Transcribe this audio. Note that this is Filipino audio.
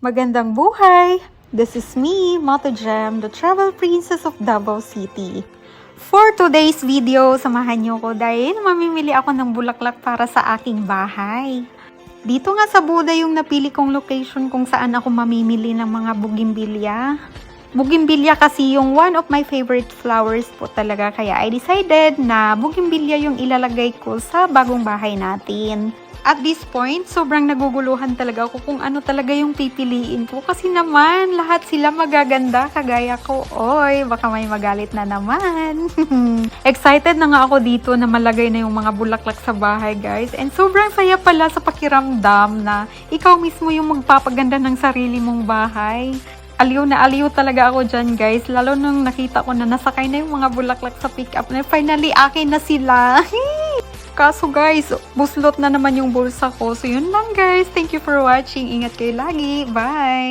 Magandang buhay! This is me, Motojam, the travel princess of Davao City. For today's video, samahan niyo ko dahil mamimili ako ng bulaklak para sa aking bahay. Dito nga sa Buda yung napili kong location kung saan ako mamimili ng mga bougainvillea. Bougainvillea kasi yung one of my favorite flowers po talaga, kaya I decided na bougainvillea yung ilalagay ko sa bagong bahay natin. At this point, sobrang naguguluhan talaga ako kung ano talaga yung pipiliin ko. Kasi naman, lahat sila magaganda kagaya ko. Oy, baka may magalit na naman. Excited na nga ako dito na malagay na yung mga bulaklak sa bahay, guys. And sobrang saya pala sa pakiramdam na ikaw mismo yung magpapaganda ng sarili mong bahay. Aliw na aliw talaga ako dyan, guys. Lalo nung nakita ko na nasakay na yung mga bulaklak sa pick-up na finally akin na sila. Kaso guys, buslot na naman yung bulsa ko. So yun lang guys. Thank you for watching. Ingat kayo lagi. Bye!